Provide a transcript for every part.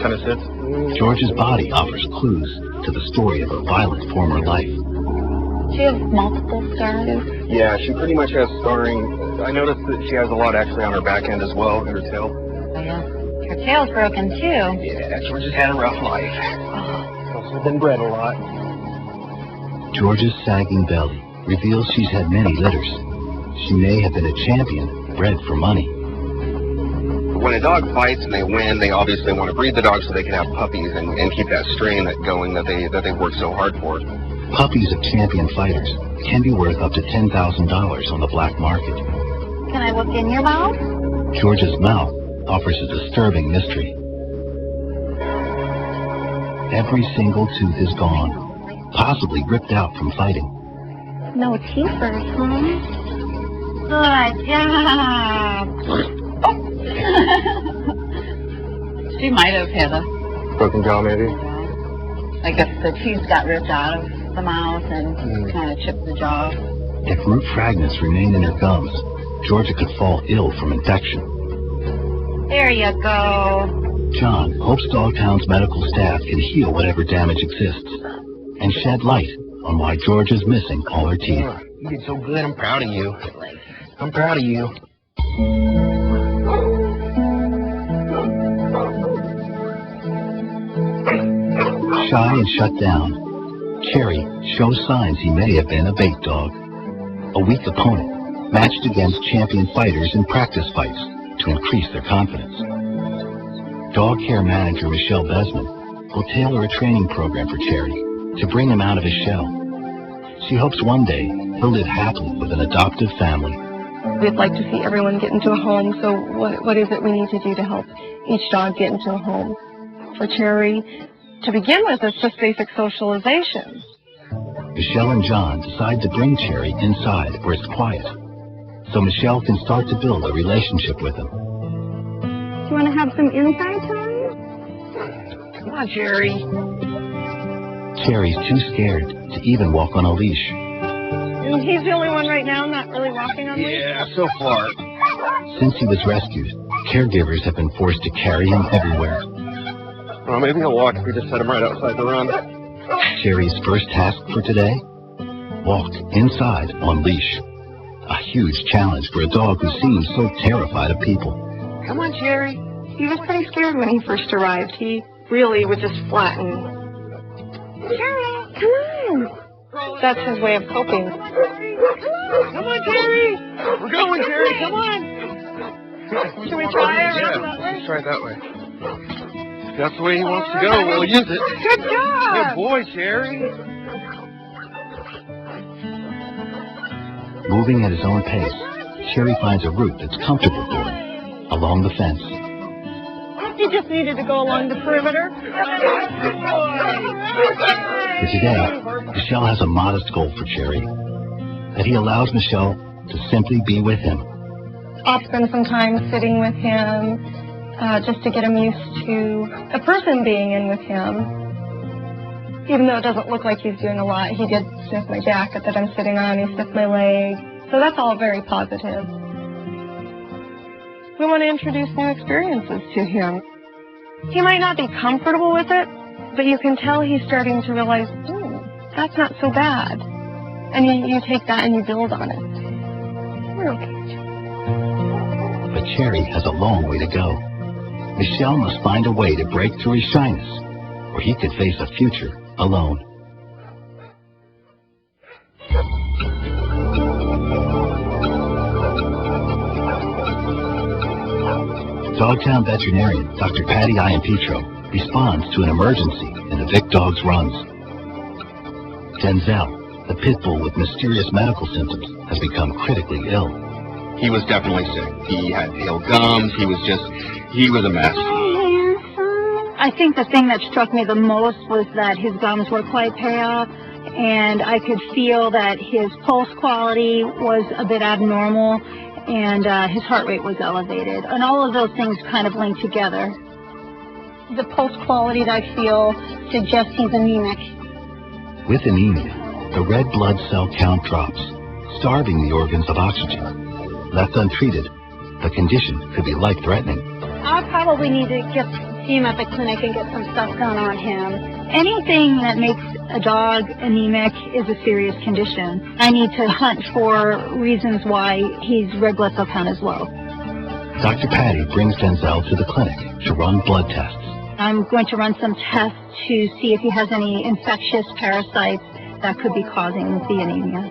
kind of sits. George's body offers clues to the story of her violent former life. She has multiple scars? Yeah, she pretty much has scarring. I noticed that she has a lot actually on her back end as well, in her tail. Oh, yeah. Her tail's broken, too. Yeah, George's had a rough life. Oh. Also been bred a lot. George's sagging belly reveals she's had many litters. She may have been a champion bred for money. When a dog fights and they win, they obviously want to breed the dog so they can have puppies and keep that strain going that they work so hard for. Puppies of champion fighters can be worth up to $10,000 on the black market. Can I look in your mouth? George's mouth offers a disturbing mystery. Every single tooth is gone, possibly ripped out from fighting. No teethers, huh? Good job. She might have had a Broken jaw, maybe? I guess the teeth got ripped out of the mouth and kind of chipped the jaw. If root fragments remain in her gums, Georgia could fall ill from infection. There you go. John hopes Dogtown's medical staff can heal whatever damage exists and shed light on why Georgia's missing all her teeth. You did so good. I'm proud of you. I'm proud of you. Shy and shut down, Cherry shows signs he may have been a bait dog. A weak opponent matched against champion fighters in practice fights to increase their confidence. Dog care manager Michelle Besman will tailor a training program for Cherry to bring him out of his shell. She hopes one day he'll live happily with an adoptive family. We'd like to see everyone get into a home, so what is it we need to do to help each dog get into a home? For Cherry, to begin with, it's just basic socialization. Michelle and John decide to bring Cherry inside where it's quiet, so Michelle can start to build a relationship with him. Do you want to have some inside time? Come on, Cherry. Cherry's too scared to even walk on a leash. And he's the only one right now not really walking on leash? Yeah, so far. Since he was rescued, caregivers have been forced to carry him everywhere. Well, maybe he'll walk if we just set him right outside the run. Cherry's first task for today? Walk inside on leash. A huge challenge for a dog who seems so terrified of people. Come on, Cherry. He was pretty scared when he first arrived. He really would just flatten. Cherry, come on. That's his way of coping. Come on, Cherry. We're going, Cherry. Come on. Should we try it? Yeah, let's try it that way. If that's the way he wants to go, we'll use it. Good job. Good boy, Cherry. Moving at his own pace, Cherry finds a route that's comfortable for him, along the fence. He just needed to go along the perimeter. For today, Michelle has a modest goal for Cherry, that he allows Michelle to simply be with him. I'll spend some time sitting with him, just to get him used to a person being in with him. Even though it doesn't look like he's doing a lot, he did sniff my jacket that I'm sitting on, he sniffed my leg. So that's all very positive. We want to introduce new experiences to him. He might not be comfortable with it, but you can tell he's starting to realize, that's not so bad. And you take that and you build on it. We're okay. But Cherry has a long way to go. Michelle must find a way to break through his shyness, or he could face a future alone. Dogtown veterinarian Dr. Patty Iampietro responds to an emergency in the Vic Dogs runs. Denzel, the pit bull with mysterious medical symptoms, has become critically ill. He was definitely sick. He had pale gums. He was a mess. I think the thing that struck me the most was that his gums were quite pale, and I could feel that his pulse quality was a bit abnormal, and his heart rate was elevated. And all of those things kind of linked together. The pulse quality that I feel suggests he's anemic. With anemia, the red blood cell count drops, starving the organs of oxygen. Left untreated, the condition could be life-threatening. I'll probably need to get see him at the clinic and get some stuff done on him. Anything that makes a dog anemic is a serious condition. I need to hunt for reasons why his red blood cell count is low. Dr. Patty brings Denzel to the clinic to run blood tests. I'm going to run some tests to see if he has any infectious parasites that could be causing the anemia.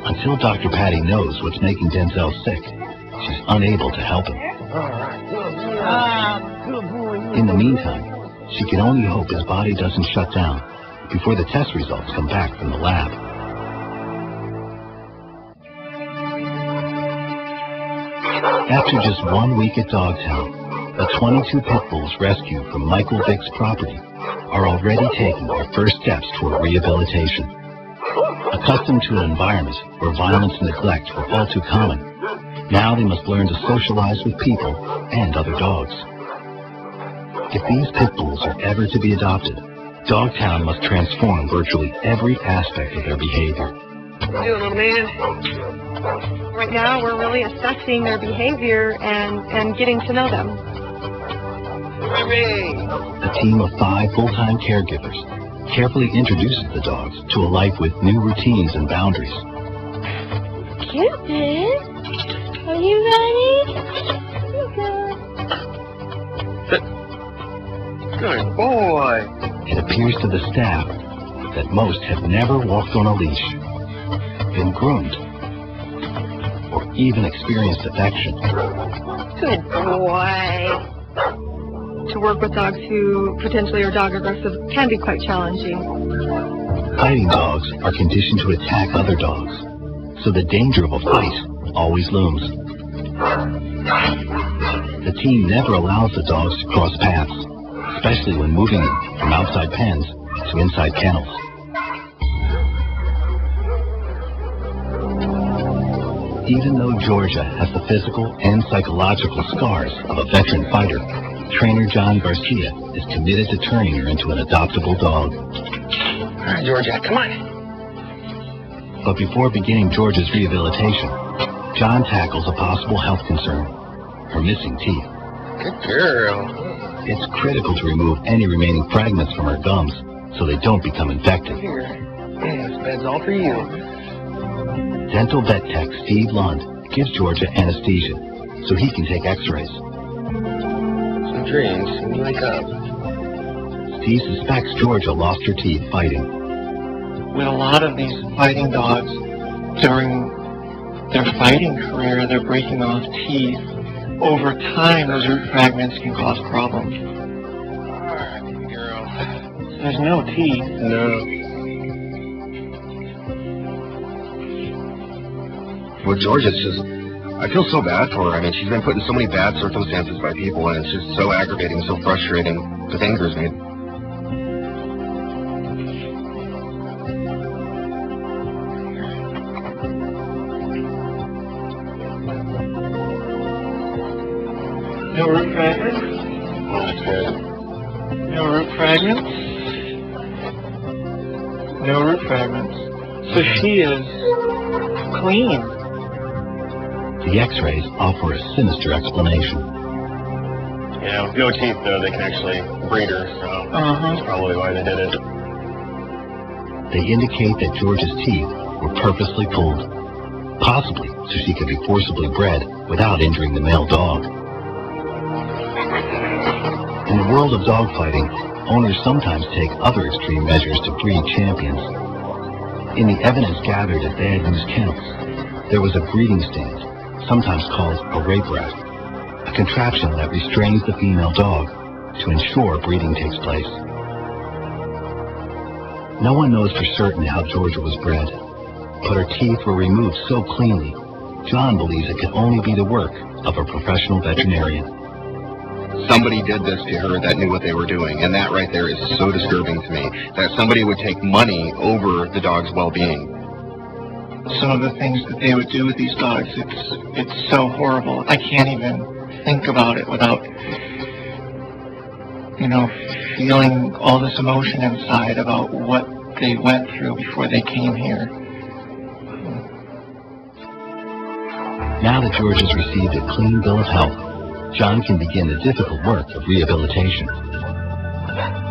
Until Dr. Patty knows what's making Denzel sick, she's unable to help him. In the meantime, she can only hope his body doesn't shut down before the test results come back from the lab. After just 1 week at Dogtown, the 22 pit bulls rescued from Michael Vick's property are already taking their first steps toward rehabilitation. Accustomed to an environment where violence and neglect were all too common, now they must learn to socialize with people and other dogs. If these pit bulls are ever to be adopted, Dogtown must transform virtually every aspect of their behavior. Right now, we're really assessing their behavior and getting to know them. A team of 5 full-time caregivers carefully introduces the dogs to a life with new routines and boundaries. Cupid, are you ready? Good boy. It appears to the staff that most have never walked on a leash, been groomed, or even experienced affection. Good boy. To work with dogs who potentially are dog aggressive can be quite challenging. Fighting dogs are conditioned to attack other dogs, so the danger of a fight always looms. The team never allows the dogs to cross paths, especially when moving them from outside pens to inside kennels. Even though Georgia has the physical and psychological scars of a veteran fighter, trainer John Garcia is committed to turning her into an adoptable dog. All right, Georgia, come on. But before beginning Georgia's rehabilitation, John tackles a possible health concern, her missing teeth. Good girl. It's critical to remove any remaining fragments from her gums so they don't become infected. Here. This bed's all for you. Dental vet tech Steve Lund gives Georgia anesthesia so he can take x-rays. Some dreams when you wake up. Steve suspects Georgia lost her teeth fighting. With a lot of these fighting dogs, during their fighting career, they're breaking off teeth. Over time, those root fragments can cause problems. Alright, girl. There's no teeth. No. Well, Georgia's just, I feel so bad for her. I mean, she's been put in so many bad circumstances by people, and it's just so aggravating, so frustrating. It just angers me. No root fragments? Oh, that's good. No root fragments? No root fragments. So she is clean. The x-rays offer a sinister explanation. Yeah, with no teeth, though, they can actually breed her, so that's probably why they did it. They indicate that Georgia's teeth were purposely pulled, possibly so she could be forcibly bred without injuring the male dog. In the world of dogfighting, owners sometimes take other extreme measures to breed champions. In the evidence gathered at Bad News Kennels, there was a breeding stand, sometimes called a rape rack, a contraption that restrains the female dog to ensure breeding takes place. No one knows for certain how Georgia was bred, but her teeth were removed so cleanly, John believes it could only be the work of a professional veterinarian. Somebody did this to her that knew what they were doing, and that right there is so disturbing to me, that somebody would take money over the dog's well-being. Some of the things that they would do with these dogs, it's so horrible. I can't even think about it without, feeling all this emotion inside about what they went through before they came here. Now that George has received a clean bill of health, John can begin the difficult work of rehabilitation.